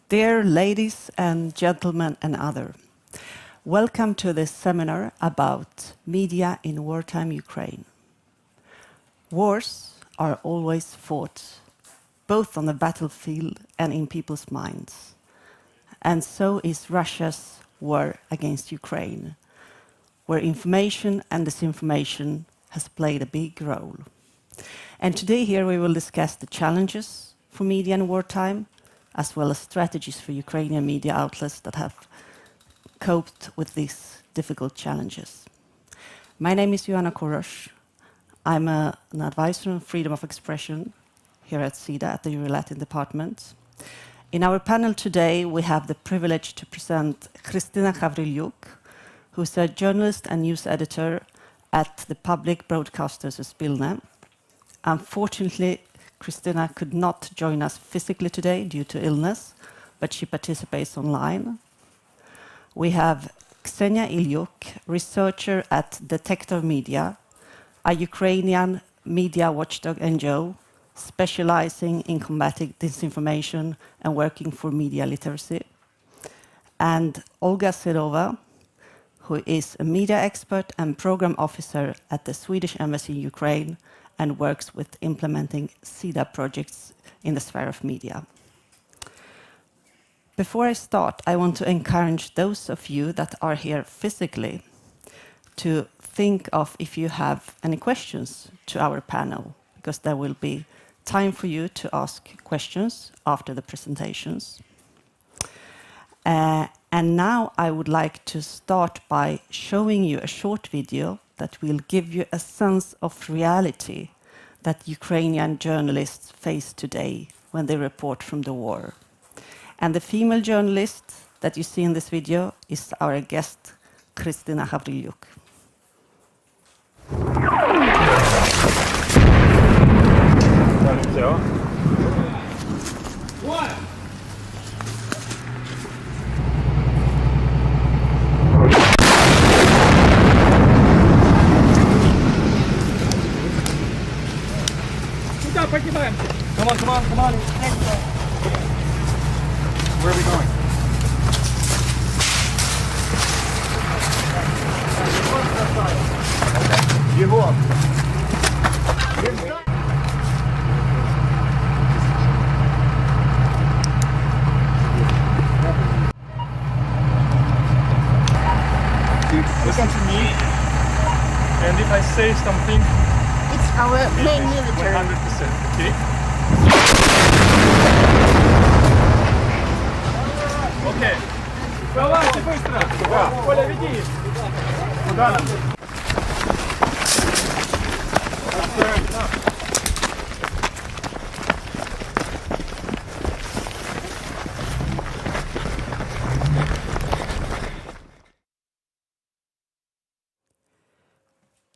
Dear ladies and gentlemen and other, welcome to this seminar about media in wartime Ukraine. Wars are always fought, both on the battlefield and in people's minds. And so is Russia's war against Ukraine, where information and disinformation has played a big role. And today here we will discuss the challenges for media in wartime, as well as strategies for Ukrainian media outlets that have coped with these difficult challenges. My name is Joanna Korosh. I'm an advisor on freedom of expression here at Sida at the Euro-Latin department. In our panel today, we have the privilege to present Kristina Havrilyuk, who's a journalist and news editor at the public broadcasters Spilne. Unfortunately, Kristina could not join us physically today due to illness, but she participates online. We have Ksenia Ilyuk, researcher at Detector Media, a Ukrainian media watchdog NGO specializing in combating disinformation and working for media literacy. And Olga Serova, who is a media expert and program officer at the Swedish Embassy in Ukraine and works with implementing Sida projects in the sphere of media. Before I start, I want to encourage those of you that are here physically to think of if you have any questions to our panel, because there will be time for you to ask questions after the presentations. And now I would like to start by showing you a short video that will give you a sense of reality that Ukrainian journalists face today when they report from the war. And the female journalist that you see in this video is our guest, Kristina Havrilyuk. Come on, come on, come on. Where are we going? Его. Listen to me, and if I say something, it's our main military. 100%, okay? Окей. Давайте быстро. Коля, веди. Куда нам?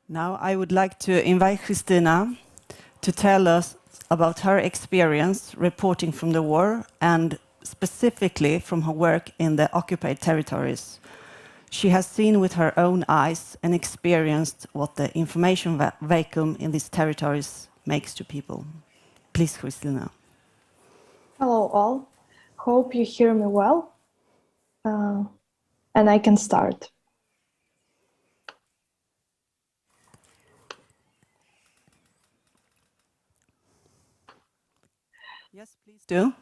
Now I would like to invite Kristina to tell us about her experience reporting from the war and specifically from her work in the occupied territories. She has seen with her own eyes and experienced what the information vacuum in these territories makes to people. Please, Kristina. Hello all. Hope you hear me well. And I can start. Yes, please do.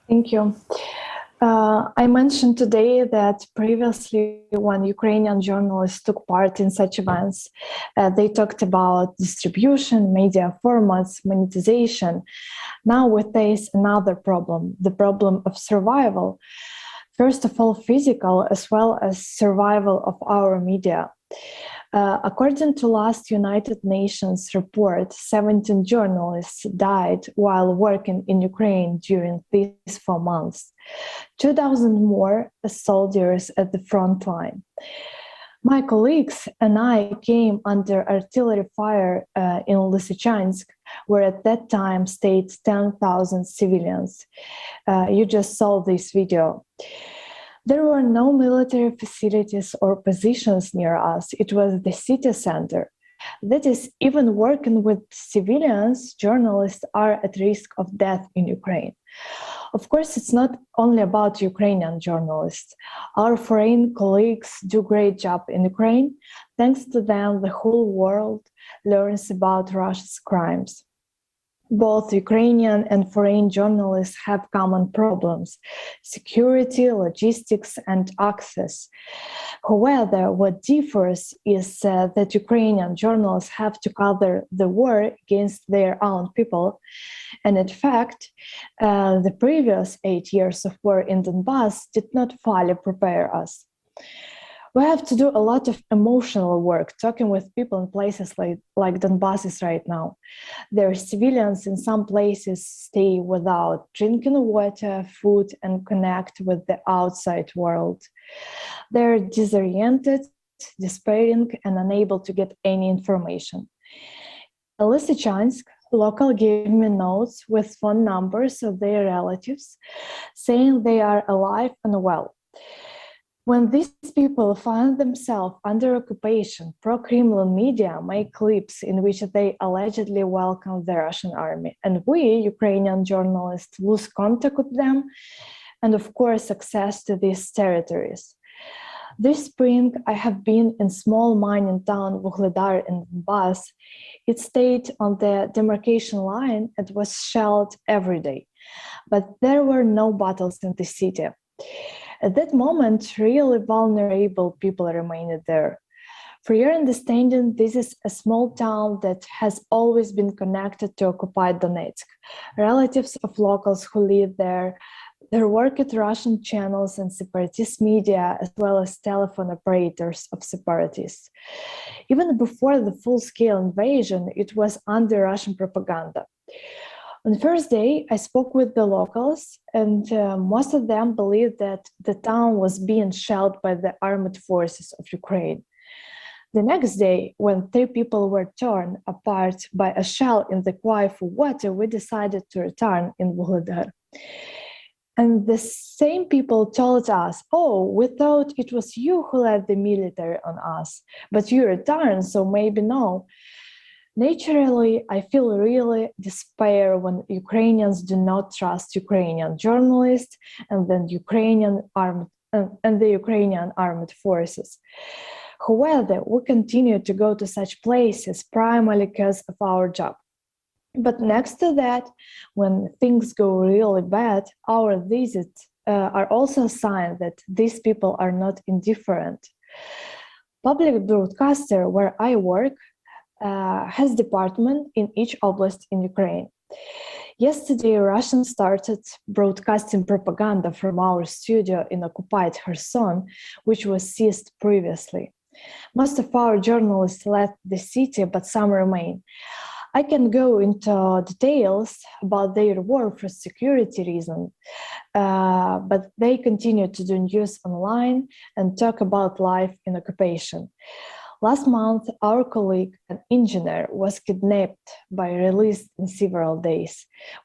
Thank you. I mentioned today that previously when Ukrainian journalists took part in such events, they talked about distribution, media formats, monetization. Now we face another problem, the problem of survival. First of all, physical, as well as survival of our media. According to last United Nations report, 17 journalists died while working in Ukraine during these 4 months. 2,000 more soldiers at the front line. My colleagues and I came under artillery fire in Lysychansk, where at that time stayed 10,000 civilians. You just saw this video. There were no military facilities or positions near us. It was the city center. That is, even working with civilians, journalists are at risk of death in Ukraine. Of course, it's not only about Ukrainian journalists. Our foreign colleagues do a great job in Ukraine. Thanks to them, the whole world learns about Russia's crimes. Both Ukrainian and foreign journalists have common problems: security, logistics, and access. However, what differs is that Ukrainian journalists have to cover the war against their own people. And in fact, the previous 8 years of war in Donbass did not fully prepare us. We have to do a lot of emotional work, talking with people in places like Donbass is right now. There are civilians in some places stay without drinking water, food, and connect with the outside world. They're disoriented, despairing, and unable to get any information. In Lysychansk, local gave me notes with phone numbers of their relatives, saying they are alive and well. When these people find themselves under occupation, pro-Kremlin media make clips in which they allegedly welcome the Russian army. And we, Ukrainian journalists, lose contact with them and, of course, access to these territories. This spring, I have been in small mining town Vuhledar in Donbass. It stayed on the demarcation line and was shelled every day. But there were no battles in the city. At that moment, really vulnerable people remained there. For your understanding, this is a small town that has always been connected to occupied Donetsk. Relatives of locals who live there, they work at Russian channels and separatist media, as well as telephone operators of separatists. Even before the full-scale invasion, it was under Russian propaganda. On the first day, I spoke with the locals, and most of them believed that the town was being shelled by the armed forces of Ukraine. The next day, when 3 people were torn apart by a shell in the cry for water, we decided to return in Vuhledar. And the same people told us, "Oh, we thought it was you who led the military on us, but you returned, so maybe no." Naturally, I feel really despair when Ukrainians do not trust Ukrainian journalists and then the Ukrainian armed forces. However, we continue to go to such places primarily because of our job. But next to that, when things go really bad, our visits are also a sign that these people are not indifferent. Public broadcaster where I work has department in each oblast in Ukraine. Yesterday, Russians started broadcasting propaganda from our studio in occupied Kherson, which was seized previously. Most of our journalists left the city, but some remain. I can go into details about their work for security reasons, but they continue to do news online and talk about life in occupation. Last month, our colleague, an engineer, was kidnapped by released in several days.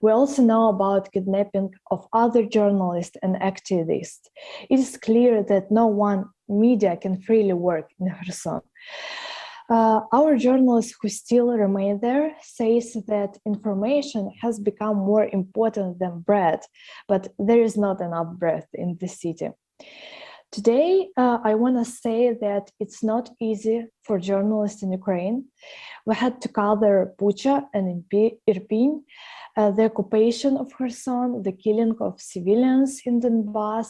We also know about kidnapping of other journalists and activists. It is clear that no one media can freely work in Kherson. Our journalist who still remain there says that information has become more important than bread, but there is not enough bread in the city. Today, I want to say that it's not easy for journalists in Ukraine. We had to cover Bucha and Irpin, the occupation of Kherson, the killing of civilians in Donbass.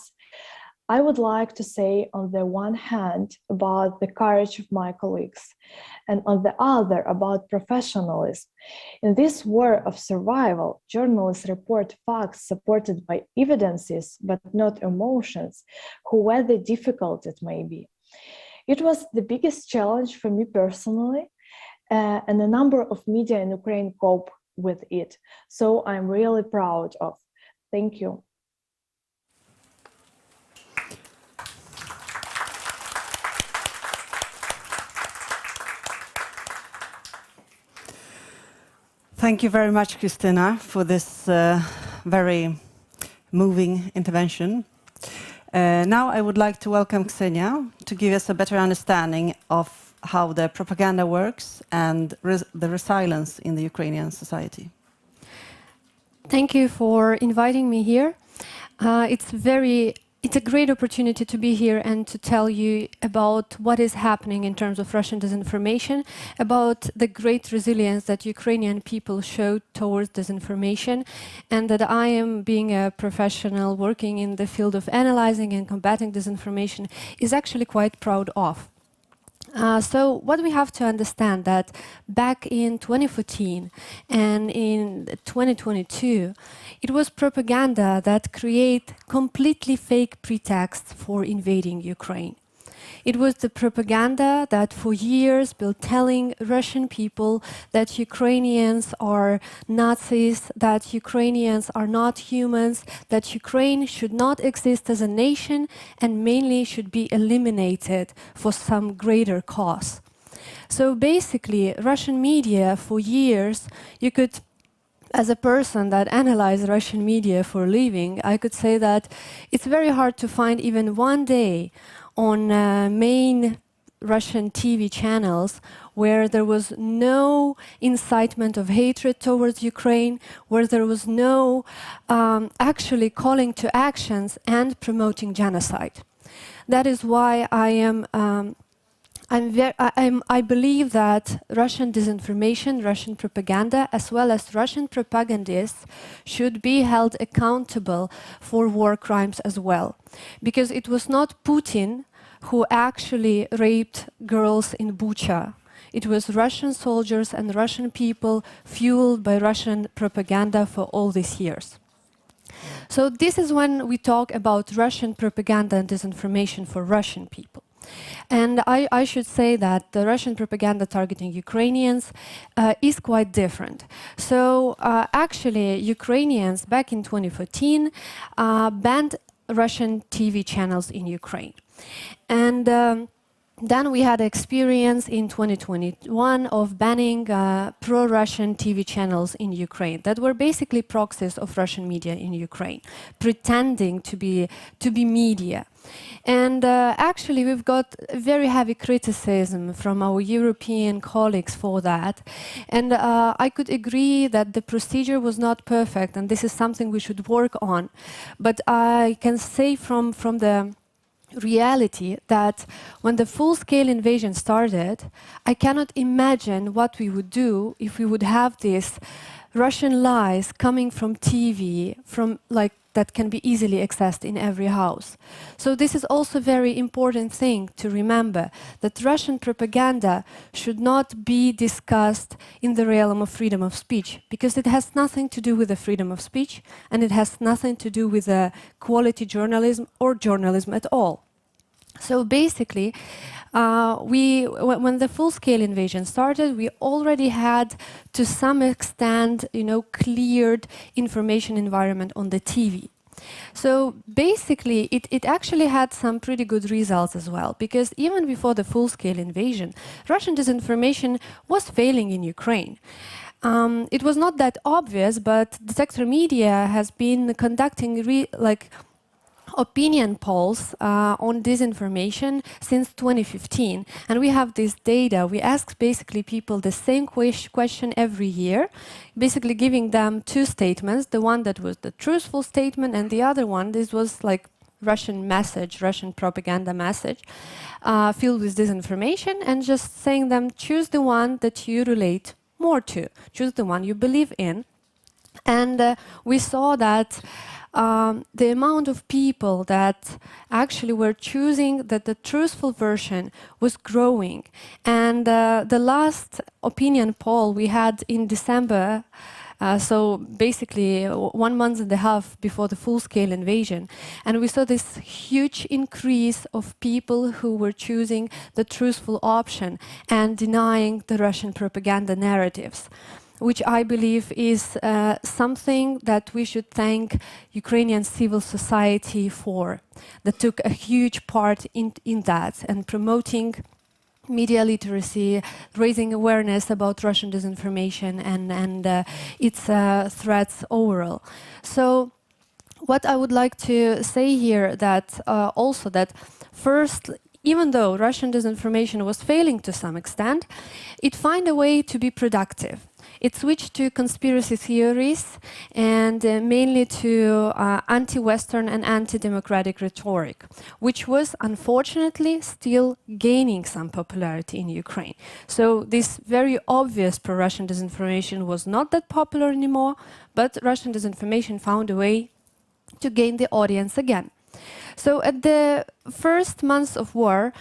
I would like to say on the one hand about the courage of my colleagues, and on the other about professionalism. In this war of survival, journalists report facts supported by evidences, but not emotions, however difficult it may be. It was the biggest challenge for me personally, and a number of media in Ukraine cope with it. So I'm really proud of. Thank you. Thank you very much, Christina, for this very moving intervention. Now I would like to welcome Ksenia to give us a better understanding of how the propaganda works and the resilience in the Ukrainian society. Thank you for inviting me here. It's a great opportunity to be here and to tell you about what is happening in terms of Russian disinformation, about the great resilience that Ukrainian people showed towards disinformation, and that I am, being a professional working in the field of analyzing and combating disinformation, is actually quite proud of. So what we have to understand that back in 2014 and in 2022, it was propaganda that created completely fake pretexts for invading Ukraine. It was the propaganda that for years been telling Russian people that Ukrainians are Nazis, that Ukrainians are not humans, that Ukraine should not exist as a nation and mainly should be eliminated for some greater cause. So basically, Russian media for years, you could, as a person that analyzes Russian media for a living, I could say that it's very hard to find even one day on main Russian TV channels where there was no incitement of hatred towards Ukraine, where there was no actually calling to actions and promoting genocide. That is why I believe that Russian disinformation, Russian propaganda, as well as Russian propagandists should be held accountable for war crimes as well. Because it was not Putin who actually raped girls in Bucha. It was Russian soldiers and Russian people fueled by Russian propaganda for all these years. So this is when we talk about Russian propaganda and disinformation for Russian people. And I should say that the Russian propaganda targeting Ukrainians is quite different. So actually, Ukrainians back in 2014 banned Russian TV channels in Ukraine. And then we had experience in 2021 of banning pro-Russian TV channels in Ukraine that were basically proxies of Russian media in Ukraine, pretending to be media. And actually, we've got very heavy criticism from our European colleagues for that. And I could agree that the procedure was not perfect, and this is something we should work on. But I can say from the reality that when the full-scale invasion started, I cannot imagine what we would do if we would have these Russian lies coming from TV, from that can be easily accessed in every house. So this is also a very important thing to remember, that Russian propaganda should not be discussed in the realm of freedom of speech, because it has nothing to do with the freedom of speech, and it has nothing to do with quality journalism or journalism at all. So basically, when the full-scale invasion started, we already had, to some extent, cleared information environment on the TV. So basically, it actually had some pretty good results as well, because even before the full-scale invasion, Russian disinformation was failing in Ukraine. It was not that obvious, but the sector media has been conducting opinion polls on disinformation since 2015, and we have this data. We ask basically people the same question every year, basically giving them two statements, the one that was the truthful statement and the other one, this was like Russian message, Russian propaganda message filled with disinformation, and just saying them, choose the one that you relate more to, choose the one you believe in. And we saw that the amount of people that actually were choosing that the truthful version was growing. And the last opinion poll we had in December, so basically 1 month and a half before the full-scale invasion, and we saw this huge increase of people who were choosing the truthful option and denying the Russian propaganda narratives, which I believe is something that we should thank Ukrainian civil society for, that took a huge part in that, and promoting media literacy, raising awareness about Russian disinformation and its threats overall. So what I would like to say here that also that first, even though Russian disinformation was failing to some extent, it found a way to be productive. It switched to conspiracy theories and mainly to anti-Western and anti-democratic rhetoric, which was unfortunately still gaining some popularity in Ukraine. So this very obvious pro-Russian disinformation was not that popular anymore, but Russian disinformation found a way to gain the audience again. So at the first months of war,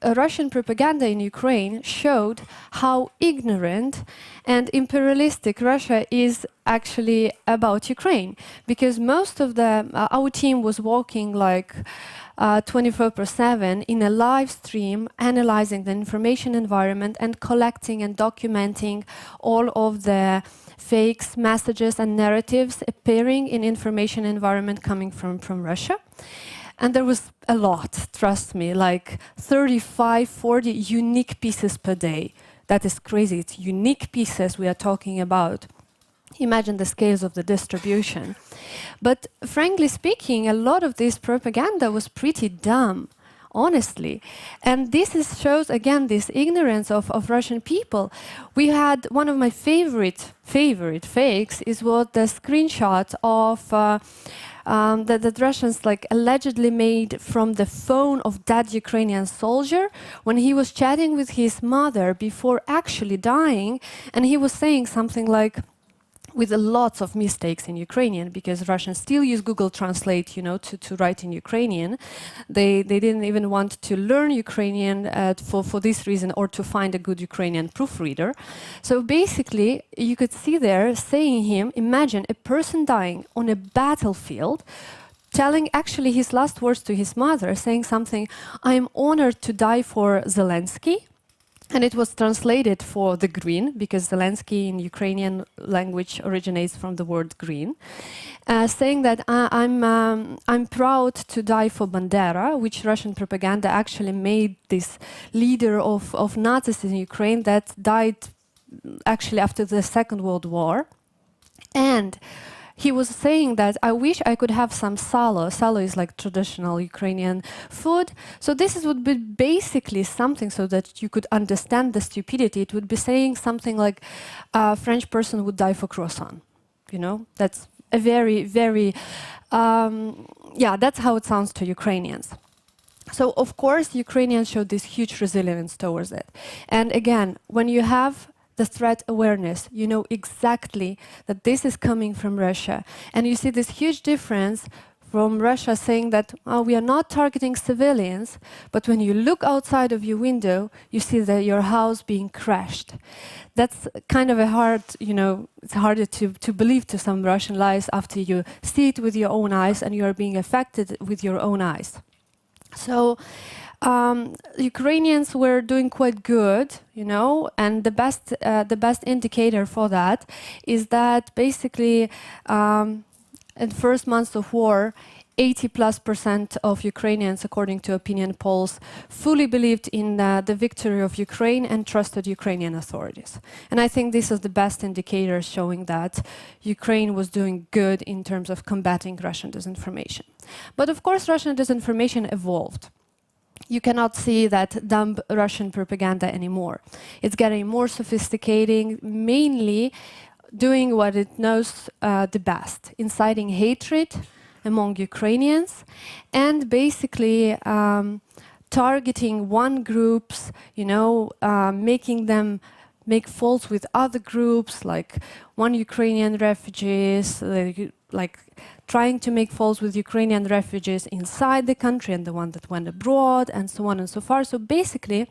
Russian propaganda in Ukraine showed how ignorant and imperialistic Russia is actually about Ukraine, because most of our team was working like 24/7 in a live stream, analyzing the information environment and collecting and documenting all of the fakes, messages and narratives appearing in information environment coming from Russia. And there was a lot, trust me, like 35, 40 unique pieces per day. That is crazy. It's unique pieces we are talking about. Imagine the scales of the distribution. But frankly speaking, a lot of this propaganda was pretty dumb, honestly. And this shows, again, this ignorance of Russian people. We had one of my favorite fakes is what the screenshot of that Russians like allegedly made from the phone of that Ukrainian soldier when he was chatting with his mother before actually dying, and he was saying something like, with lots of mistakes in Ukrainian, because Russians still use Google Translate, you know, to write in Ukrainian. They didn't even want to learn Ukrainian for this reason, or to find a good Ukrainian proofreader. So basically, you could see there saying him, imagine a person dying on a battlefield, telling actually his last words to his mother, saying something, "I'm honored to die for Zelensky." And it was translated for the green, because Zelensky in Ukrainian language originates from the word green, saying that I'm proud to die for Bandera, which Russian propaganda actually made this leader of Nazis in Ukraine that died actually after the Second World War. And he was saying that I wish I could have some salo. Salo is like traditional Ukrainian food. So this would be basically something so that you could understand the stupidity. It would be saying something like a French person would die for croissant. You know, that's a very, very, that's how it sounds to Ukrainians. So of course, Ukrainians showed this huge resilience towards it. And again, when you have the threat awareness, you know exactly that this is coming from Russia. And you see this huge difference from Russia saying that we are not targeting civilians, but when you look outside of your window, you see that your house being crashed. That's kind of a hard, you know, it's harder to believe to some Russian lies after you see it with your own eyes and you are being affected with your own eyes. So Ukrainians were doing quite good, you know, and the best indicator for that is that basically in the first months of war, 80+% of Ukrainians, according to opinion polls, fully believed in the victory of Ukraine and trusted Ukrainian authorities. And I think this is the best indicator showing that Ukraine was doing good in terms of combating Russian disinformation. But of course, Russian disinformation evolved. You cannot see that dumb Russian propaganda anymore. It's getting more sophisticated, mainly doing what it knows the best, inciting hatred among Ukrainians, and basically targeting one groups, you know, making them make faults with other groups, like one Ukrainian refugees, like trying to make faults with Ukrainian refugees inside the country and the one that went abroad, and so on and so forth. So basically,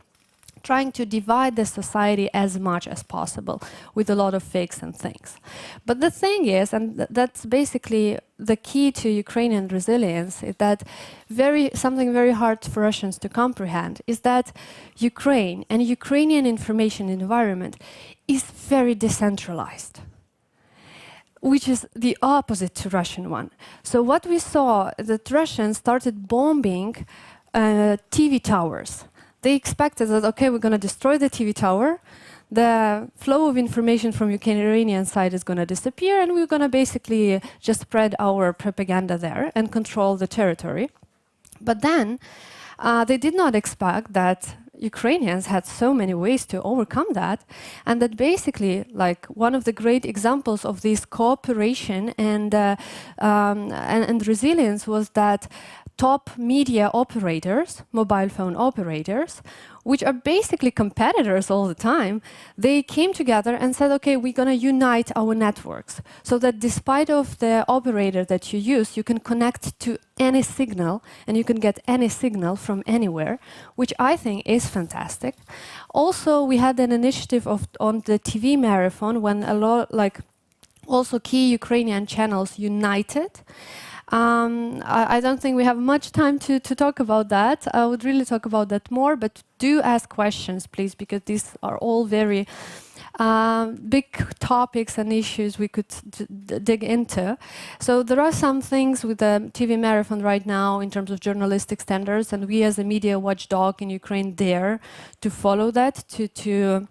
trying to divide the society as much as possible with a lot of fakes and things. But the thing is, and that's basically the key to Ukrainian resilience, is that something very hard for Russians to comprehend, is that Ukraine and Ukrainian information environment is very decentralized, which is the opposite to Russian one. So what we saw, that Russians started bombing TV towers. They expected that, okay, we're going to destroy the TV tower, the flow of information from Ukrainian side is going to disappear, and we're going to basically just spread our propaganda there and control the territory. But then, they did not expect that Ukrainians had so many ways to overcome that, and that basically, like, one of the great examples of this cooperation and resilience was that top media operators, mobile phone operators, which are basically competitors all the time, they came together and said, okay, we're going to unite our networks so that despite of the operator that you use, you can connect to any signal and you can get any signal from anywhere, which I think is fantastic. Also, we had an initiative on the TV marathon when a lot, like, also key Ukrainian channels united. I don't think we have much time to talk about that. I would really talk about that more, but do ask questions, please, because these are all very big topics and issues we could dig into. So there are some things with the TV marathon right now in terms of journalistic standards, and we as a media watchdog in Ukraine dare to follow that, to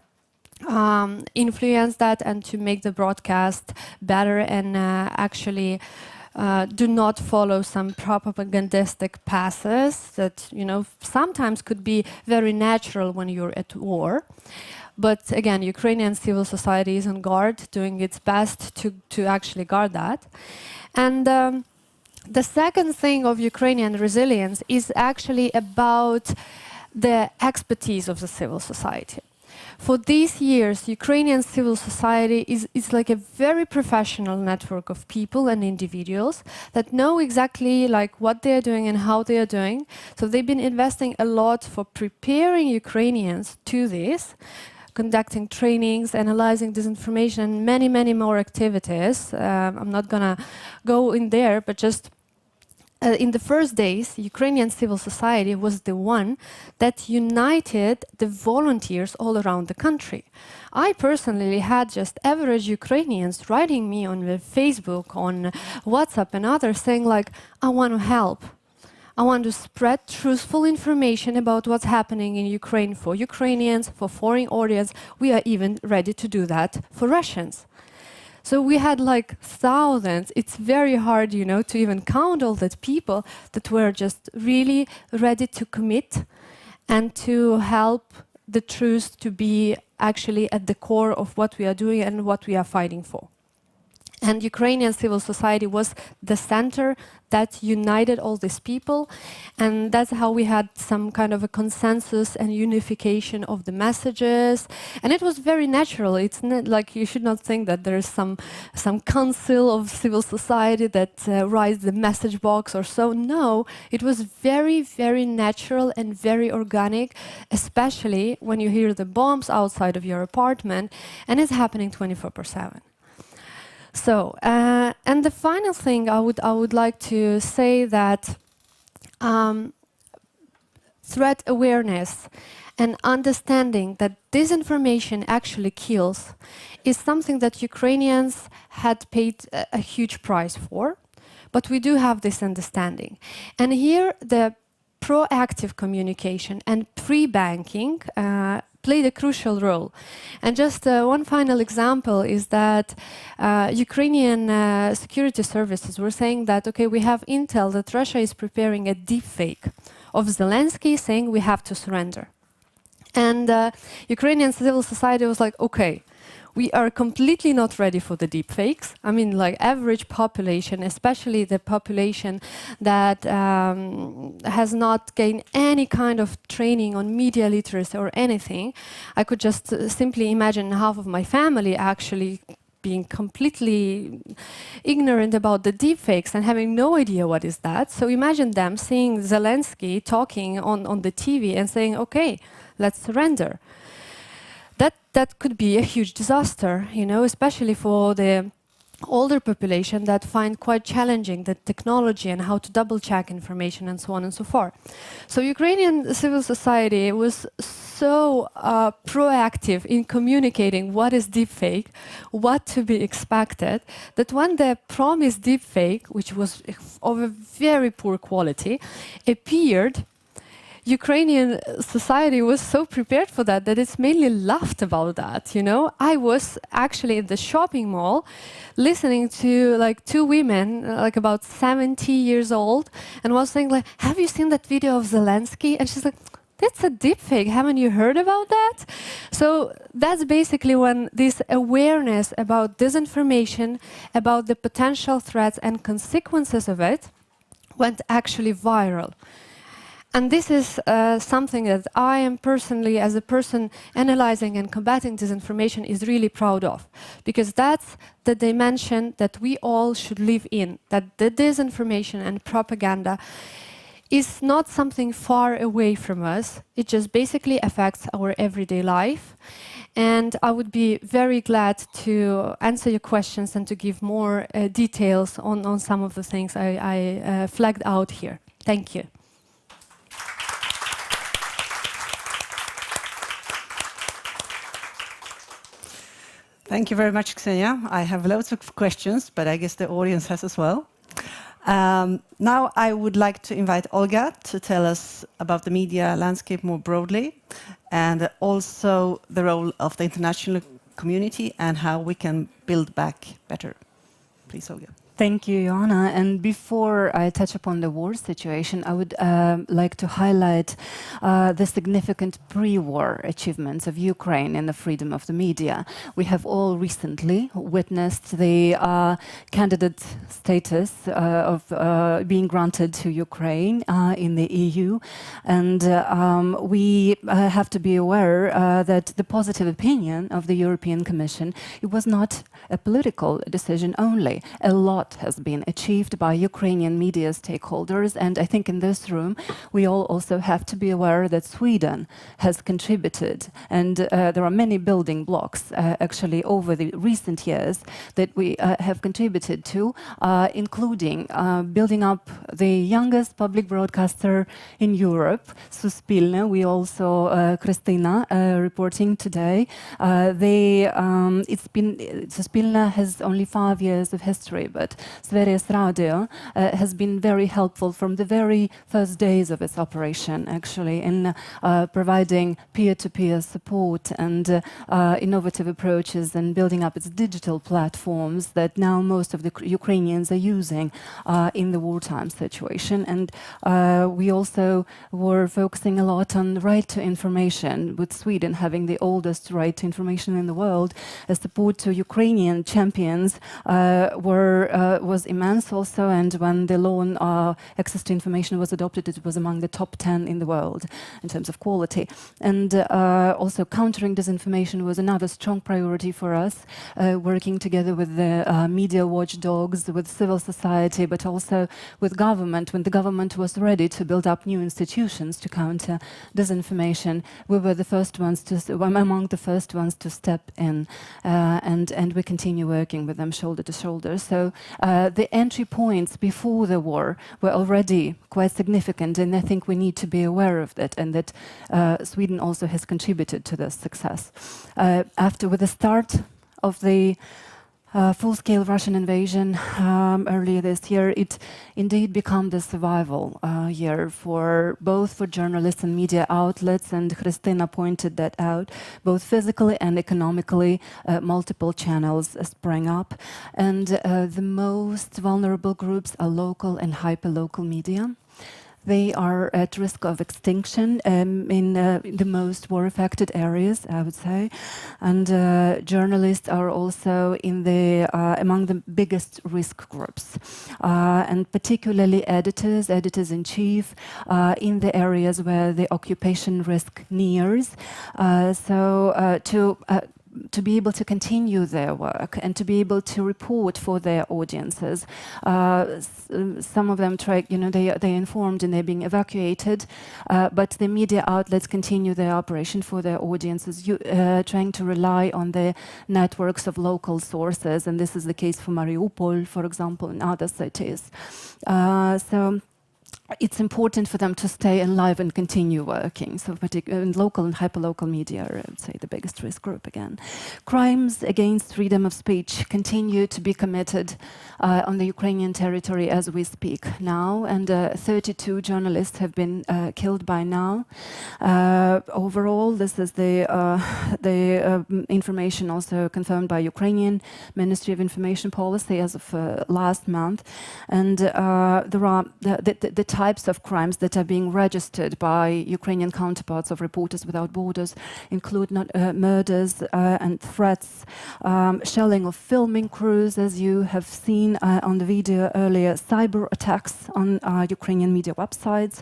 influence that and to make the broadcast better and actually do not follow some propagandistic passes that, you know, sometimes could be very natural when you're at war. But again, Ukrainian civil society is on guard, doing its best to actually guard that. And the second thing of Ukrainian resilience is actually about the expertise of the civil society. For these years, Ukrainian civil society is like a very professional network of people and individuals that know exactly like what they are doing and how they are doing. So they've been investing a lot for preparing Ukrainians to this, conducting trainings, analyzing disinformation, and many, many more activities. I'm not gonna go in there, but just in the first days, Ukrainian civil society was the one that united the volunteers all around the country. I personally had just average Ukrainians writing me on Facebook, on WhatsApp and others saying like, I want to help. I want to spread truthful information about what's happening in Ukraine for Ukrainians, for foreign audience. We are even ready to do that for Russians. So we had like thousands. It's very hard, you know, to even count all that people that were just really ready to commit and to help the truth to be actually at the core of what we are doing and what we are fighting for. And Ukrainian civil society was the center that united all these people. And that's how we had some kind of a consensus and unification of the messages. And it was very natural. It's not like you should not think that there is some council of civil society that writes the message box or so. No, it was very, very natural and very organic, especially when you hear the bombs outside of your apartment and it's happening 24/7. So, and the final thing I would like to say that threat awareness and understanding that disinformation actually kills is something that Ukrainians had paid a huge price for, but we do have this understanding. And here the proactive communication and pre-banking played a crucial role. And just one final example is that Ukrainian security services were saying that, okay, we have intel that Russia is preparing a deepfake of Zelensky saying we have to surrender. And Ukrainian civil society was like, okay, we are completely not ready for the deepfakes. I mean, like average population, especially the population that has not gained any kind of training on media literacy or anything. I could just simply imagine half of my family actually being completely ignorant about the deepfakes and having no idea what is that. So imagine them seeing Zelensky talking on the TV and saying, okay, let's surrender. That could be a huge disaster, you know, especially for the older population that find quite challenging the technology and how to double check information and so on and so forth. So Ukrainian civil society was so proactive in communicating what is deepfake, what to be expected, that when the promised deepfake, which was of a very poor quality, appeared, Ukrainian society was so prepared for that that it's mainly laughed about that, you know. I was actually in the shopping mall listening to like two women, like about 70 years old, and was saying like, have you seen that video of Zelensky? And she's like, that's a deepfake, haven't you heard about that? So that's basically when this awareness about disinformation, about the potential threats and consequences of it, went actually viral. And this is something that I am personally, as a person analyzing and combating disinformation, is really proud of. Because that's the dimension that we all should live in, that the disinformation and propaganda is not something far away from us. It just basically affects our everyday life. And I would be very glad to answer your questions and to give more details on some of the things I flagged out here. Thank you. Thank you very much, Ksenia. I have loads of questions, but I guess the audience has as well. Now I would like to invite Olga to tell us about the media landscape more broadly, and also the role of the international community and how we can build back better. Please, Olga. Thank you, Joanna. And before I touch upon the war situation, I would like to highlight the significant pre-war achievements of Ukraine in the freedom of the media. We have all recently witnessed the candidate status of being granted to Ukraine in the EU. And we have to be aware that the positive opinion of the European Commission, it was not a political decision only. A lot has been achieved by Ukrainian media stakeholders, and I think in this room we all also have to be aware that Sweden has contributed, and there are many building blocks actually over the recent years that we have contributed to, including building up the youngest public broadcaster in Europe, Suspilne. We also Christina reporting today. Suspilne has only 5 years of history, but Sveriges Radio has been very helpful from the very first days of its operation, actually, in providing peer-to-peer support and innovative approaches and building up its digital platforms that now most of the Ukrainians are using in the wartime situation. And we also were focusing a lot on right to information, with Sweden having the oldest right to information in the world. A support to Ukrainian champions was immense also, and when the law on access to information was adopted, it was among the top 10 in the world in terms of quality. And also countering disinformation was another strong priority for us, working together with the media watchdogs, with civil society, but also with government. When the government was ready to build up new institutions to counter disinformation, we were the first ones among the first ones to step in, and we continue working with them shoulder to shoulder. So the entry points before the war were already quite significant, and I think we need to be aware of that, and that Sweden also has contributed to this success. With the start of the full-scale Russian invasion earlier this year, it indeed became the survival year for journalists and media outlets, and Christina pointed that out. Both physically and economically, multiple channels sprang up, and the most vulnerable groups are local and hyper-local media. They are at risk of extinction in the most war-affected areas, I would say. And journalists are also among the biggest risk groups. And particularly editors-in-chief, in the areas where the occupation risk nears. To be able to continue their work and to be able to report for their audiences. Some of them they're informed and they're being evacuated, but the media outlets continue their operation for their audiences, trying to rely on the networks of local sources, and this is the case for Mariupol, for example, and other cities. it's important for them to stay alive and continue working. So local and hyperlocal media are, I would say, the biggest risk group again. Crimes against freedom of speech continue to be committed on the Ukrainian territory as we speak now, and 32 journalists have been killed by now. Overall, this is the information also confirmed by Ukrainian Ministry of Information Policy as of last month. And there are the types of crimes that are being registered by Ukrainian counterparts of Reporters Without Borders include murders and threats, shelling of filming crews, as you have seen on the video earlier, cyber attacks on Ukrainian media websites,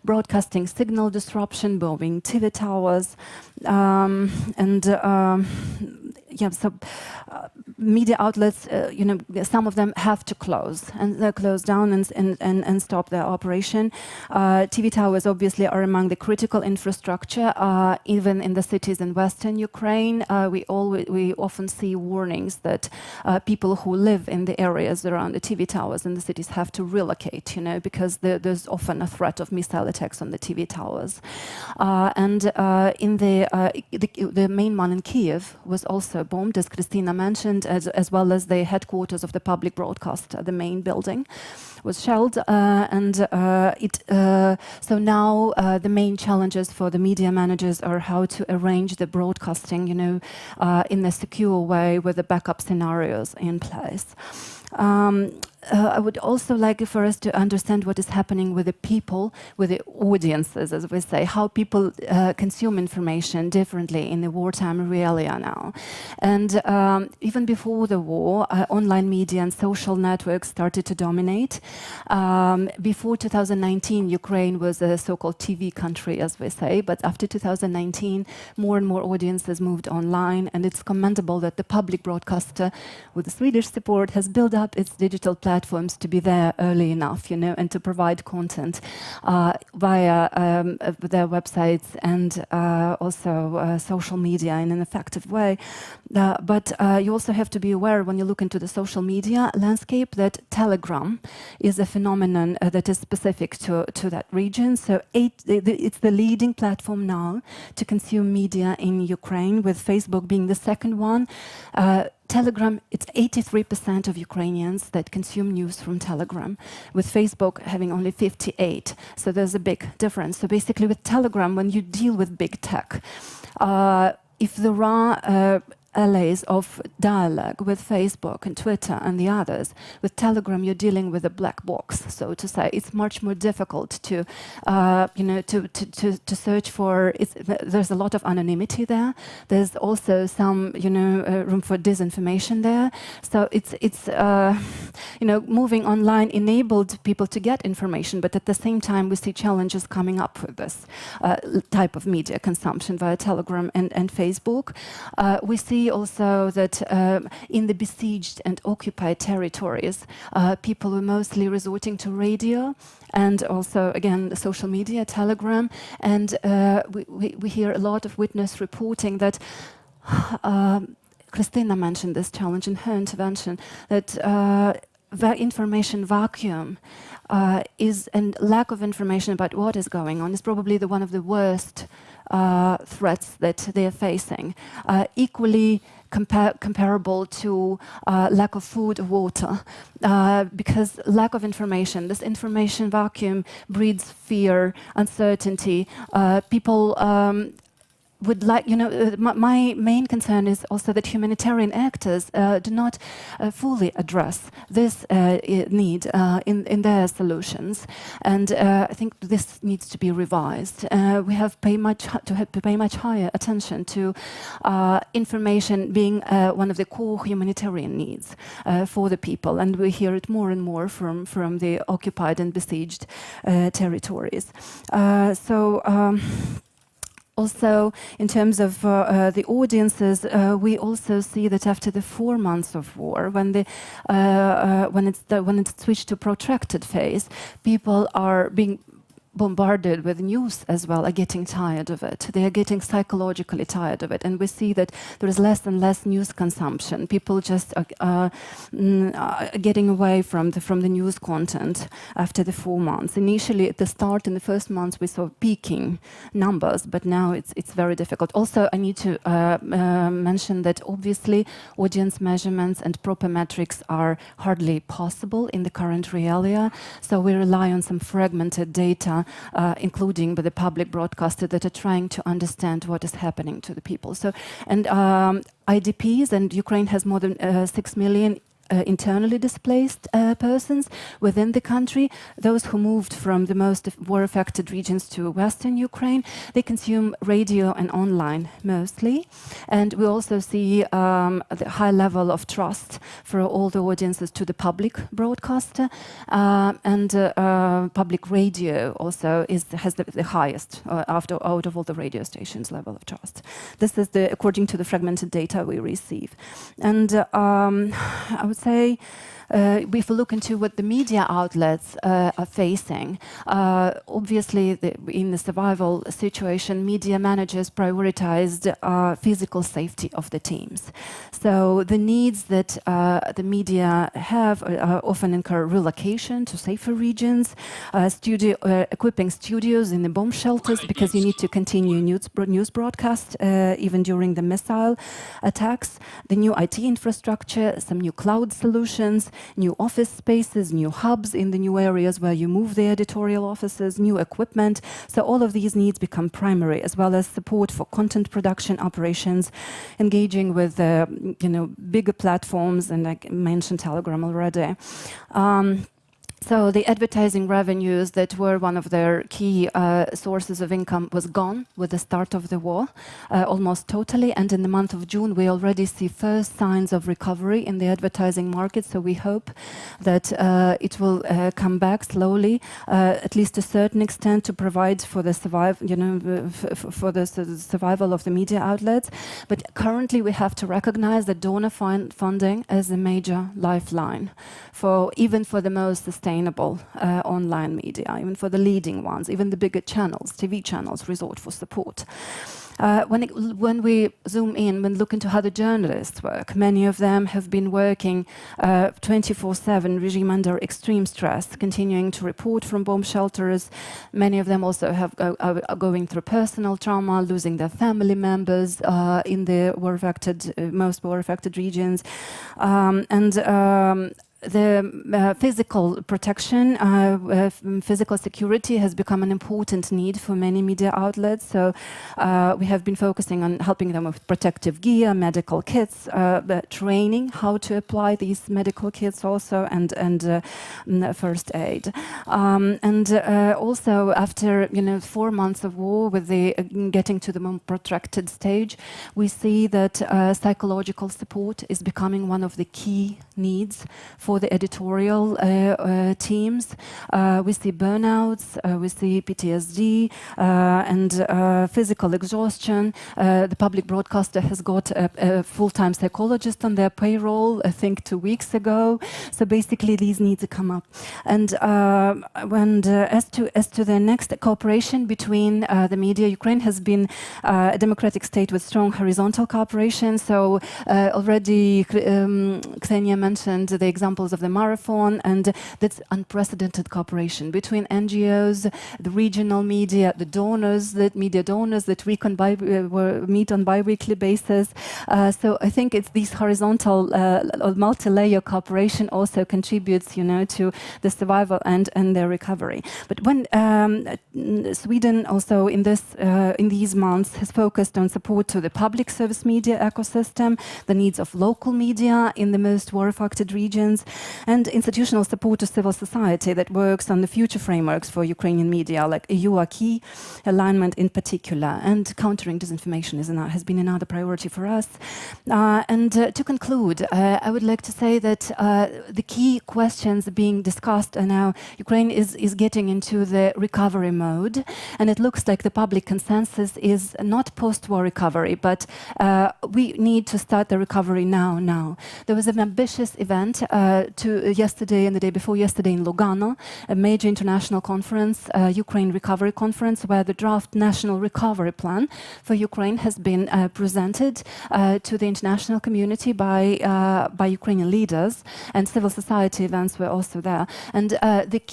broadcasting signal disruption, bombing TV towers, media outlets, some of them have to close, and they close down and stop their operation. TV towers obviously are among the critical infrastructure, even in the cities in Western Ukraine. We often see warnings that people who live in the areas around the TV towers in the cities have to relocate, because there's often a threat of missile attacks on the TV towers. And in the main one in Kiev was also bombed, as Christina mentioned, as well as the headquarters of the public broadcaster, the main building was shelled, so now the main challenges for the media managers are how to arrange the broadcasting, in a secure way with the backup scenarios in place. I would also like for us to understand what is happening with the people, with the audiences, as we say, how people consume information differently in the wartime realia now. And even before the war, online media and social networks started to dominate. Before 2019, Ukraine was a so-called TV country, as we say, but after 2019, more and more audiences moved online, and it's commendable that the public broadcaster, with the Swedish support, has built up its digital platforms to be there early enough, and to provide content via their websites and also social media in an effective way. But you also have to be aware when you look into the social media landscape that Telegram is a phenomenon that is specific to that region. So it's the leading platform now to consume media in Ukraine, with Facebook being the second one. Telegram, it's 83% of Ukrainians that consume news from Telegram, with Facebook having only 58%. So there's a big difference. So basically with Telegram, when you deal with big tech, if there are allies of dialogue with Facebook and Twitter and the others, with Telegram you're dealing with a black box, so to say. It's much more difficult to search for. There's a lot of anonymity there. There's also some room for disinformation there. So it's moving online enabled people to get information, but at the same time we see challenges coming up with this type of media consumption via Telegram and Facebook. We see also that in the besieged and occupied territories, people were mostly resorting to radio and also, again, the social media, Telegram. And we hear a lot of witness reporting that Christina mentioned this challenge in her intervention, that the information vacuum and lack of information about what is going on is probably one of the worst threats that they are facing. Equally comparable to lack of food or water, because lack of information, this information vacuum breeds fear, uncertainty. People would like, my main concern is also that humanitarian actors do not fully address this need in their solutions, and I think this needs to be revised. We have to pay much higher attention to information being one of the core humanitarian needs for the people, and we hear it more and more from the occupied and besieged territories. Also, in terms of the audiences, we also see that after the 4 months of war, when it's switched to protracted phase, people are being bombarded with news as well are getting tired of it. They are getting psychologically tired of it. And we see that there is less and less news consumption. People just are getting away from the news content after the 4 months. Initially, at the start, in the first months, we saw peaking numbers, but now it's very difficult. Also, I need to mention that obviously audience measurements and proper metrics are hardly possible in the current realia. So we rely on some fragmented data, including by the public broadcaster, that are trying to understand what is happening to the people. So, and IDPs, and Ukraine has more than 6 million internally displaced persons within the country. Those who moved from the most war-affected regions to Western Ukraine, they consume radio and online mostly. And we also see the high level of trust for all the audiences to the public broadcaster. And public radio also has the highest out of all the radio stations level of trust. This is according to the fragmented data we receive. And I would say, if we look into what the media outlets are facing, obviously in the survival situation, media managers prioritized physical safety of the teams. So the needs that the media have often incur relocation to safer regions, equipping studios in the bomb shelters, because you need to continue news broadcast even during the missile attacks, the new IT infrastructure, some new cloud solutions, new office spaces, new hubs in the new areas where you move the editorial offices, new equipment. So all of these needs become primary, as well as support for content production operations, engaging with bigger platforms, and I mentioned Telegram already. So the advertising revenues that were one of their key sources of income was gone with the start of the war, almost totally. And in the month of June, we already see first signs of recovery in the advertising market. So we hope that it will come back slowly, at least to a certain extent, to provide for the survival of the media outlets. But currently, we have to recognize that donor funding is a major lifeline even for the most sustainable online media, even for the leading ones, even the bigger channels, TV channels resort for support. When we zoom in and look into how the journalists work, many of them have been working 24/7, regime under extreme stress, continuing to report from bomb shelters. Many of them also are going through personal trauma, losing their family members in the most war-affected regions. The physical protection, physical security has become an important need for many media outlets. So we have been focusing on helping them with protective gear, medical kits, training how to apply these medical kits also, and first aid. Also after 4 months of war, with the getting to the more protracted stage, we see that psychological support is becoming one of the key needs for the editorial teams. We see burnouts, we see PTSD, and physical exhaustion. The public broadcaster has got a full-time psychologist on their payroll, I think 2 weeks ago. So basically these needs come up. And as to the next cooperation between the media, Ukraine has been a democratic state with strong horizontal cooperation. So already Ksenia mentioned the examples of the marathon, and that's unprecedented cooperation between NGOs, the regional media, the media donors that we can meet on bi-weekly basis. So I think it's these horizontal multi-layer cooperation also contributes, to the survival and their recovery. But when Sweden also in these months has focused on support to the public service media ecosystem, the needs of local media in the most war-affected regions, and institutional support to civil society that works on the future frameworks for Ukrainian media, like EU acquis alignment in particular, and countering disinformation has been another priority for us. To conclude, I would like to say that the key questions being discussed are now Ukraine is getting into the recovery mode, and it looks like the public consensus is not post-war recovery, but we need to start the recovery now. There was an ambitious event to yesterday and the day before yesterday in Lugano, a major international conference, Ukraine Recovery Conference, where the draft national recovery plan for Ukraine has been presented to the international community by Ukrainian leaders, and civil society events were also there. And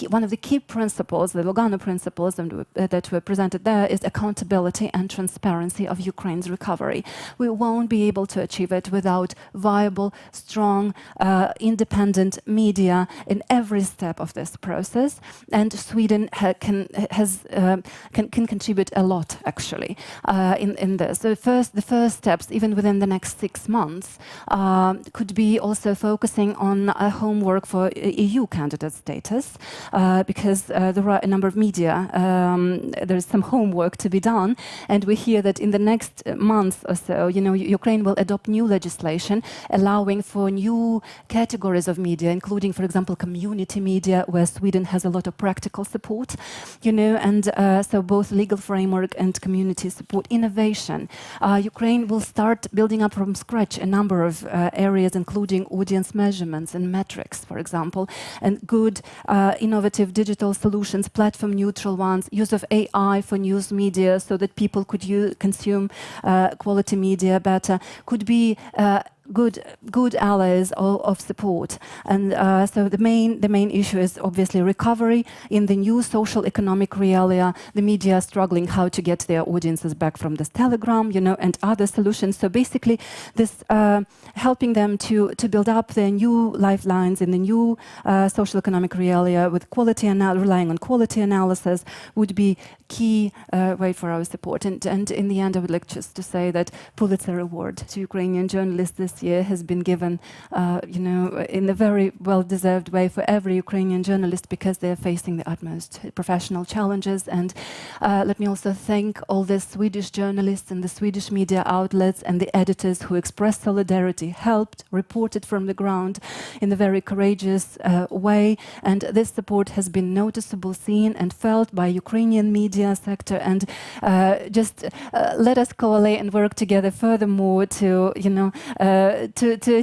one of the key principles, the Lugano principles that were presented there, is accountability and transparency of Ukraine's recovery. We won't be able to achieve it without viable, strong, independent media in every step of this process. And Sweden can contribute a lot, actually, in this. So the first steps, even within the next 6 months, could be also focusing on homework for EU candidate status, because there are a number of media. There's some homework to be done, and we hear that in the next month or so, Ukraine will adopt new legislation allowing for new categories of media, including, for example, community media, where Sweden has a lot of practical support, and so both legal framework and community support. Innovation. Ukraine will start building up from scratch a number of areas, including audience measurements and metrics, for example, and good innovative digital solutions, platform neutral ones, use of AI for news media so that people could consume quality media better, could be good allies of support. And so the main issue is obviously recovery in the new social economic realia, the media struggling how to get their audiences back from this Telegram, and other solutions. So basically this helping them to build up their new lifelines in the new social economic realia with relying on quality analysis would be key way for our support. And in the end, I would like just to say that Pulitzer Award to Ukrainian journalists this year has been given, in a very well-deserved way for every Ukrainian journalist, because they are facing the utmost professional challenges. And let me also thank all the Swedish journalists and the Swedish media outlets and the editors who expressed solidarity, helped, reported from the ground in a very courageous way. And this support has been noticeable, seen and felt by Ukrainian media sector. And just let us coalesce and work together furthermore to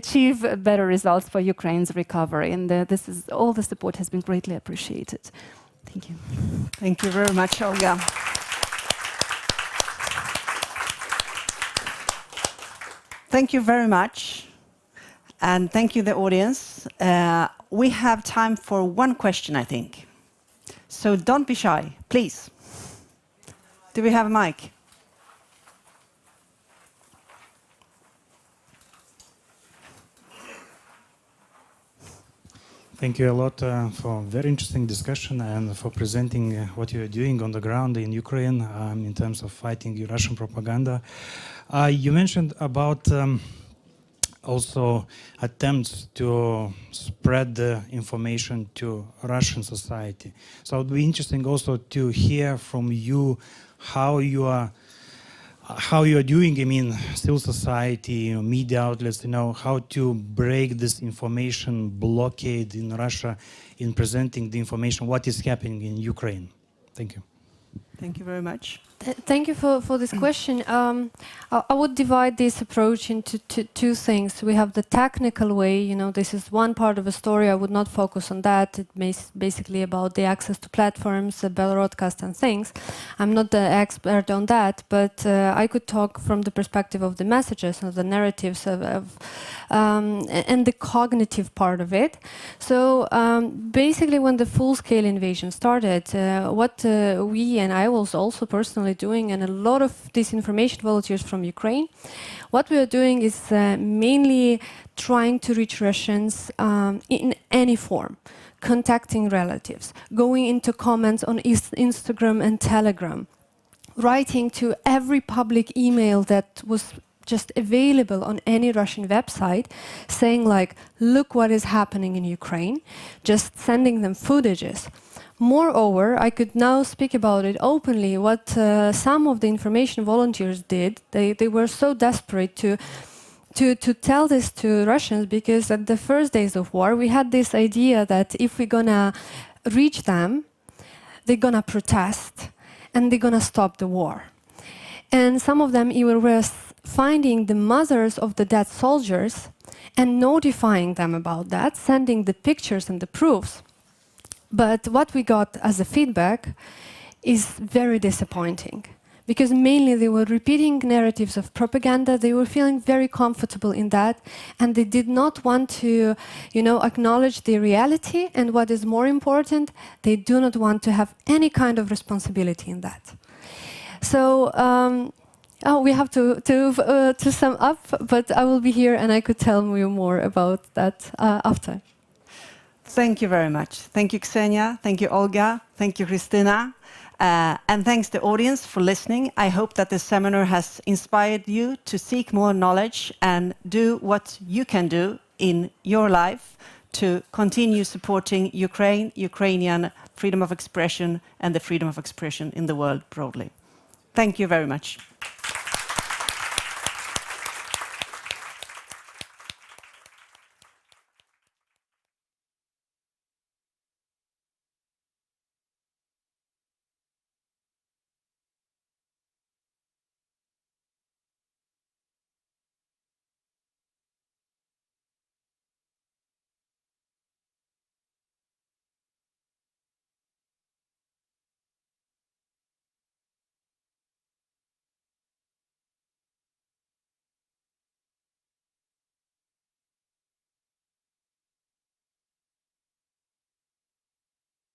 achieve better results for Ukraine's recovery. And this is all the support has been greatly appreciated. Thank you. Thank you very much, Olga. Thank you very much. And thank you, the audience. We have time for one question, I think. So don't be shy, please. Do we have a mic? Thank you a lot for a very interesting discussion and for presenting what you are doing on the ground in Ukraine in terms of fighting Russian propaganda. You mentioned about also attempts to spread the information to Russian society. So it would be interesting also to hear from you how you are doing, I mean, civil society, media outlets, how to break this information blockade in Russia in presenting the information, what is happening in Ukraine. Thank you. Thank you very much. Thank you for this question. I would divide this approach into two things. We have the technical way, this is one part of a story. I would not focus on that. It's basically about the access to platforms, broadcast and things. I'm not the expert on that, but I could talk from the perspective of the messages, of the narratives, and the cognitive part of it. So basically when the full-scale invasion started, what we and I was also personally doing, and a lot of disinformation volunteers from Ukraine, what we are doing is mainly trying to reach Russians in any form, contacting relatives, going into comments on Instagram and Telegram, writing to every public email that was just available on any Russian website, saying like, look what is happening in Ukraine, just sending them footages. Moreover, I could now speak about it openly, what some of the information volunteers did. They were so desperate to tell this to Russians, because at the first days of war, we had this idea that if we're gonna reach them, they're gonna protest and they're gonna stop the war. And some of them even were finding the mothers of the dead soldiers and notifying them about that, sending the pictures and the proofs. But what we got as a feedback is very disappointing, because mainly they were repeating narratives of propaganda. They were feeling very comfortable in that, and they did not want to, acknowledge the reality. And what is more important, they do not want to have any kind of responsibility in that. So we have to sum up, but I will be here and I could tell you more about that after. Thank you very much. Thank you, Ksenia. Thank you, Olga. Thank you, Christina. And thanks to the audience for listening. I hope that this seminar has inspired you to seek more knowledge and do what you can do in your life to continue supporting Ukraine, Ukrainian freedom of expression, and the freedom of expression in the world broadly. Thank you very much.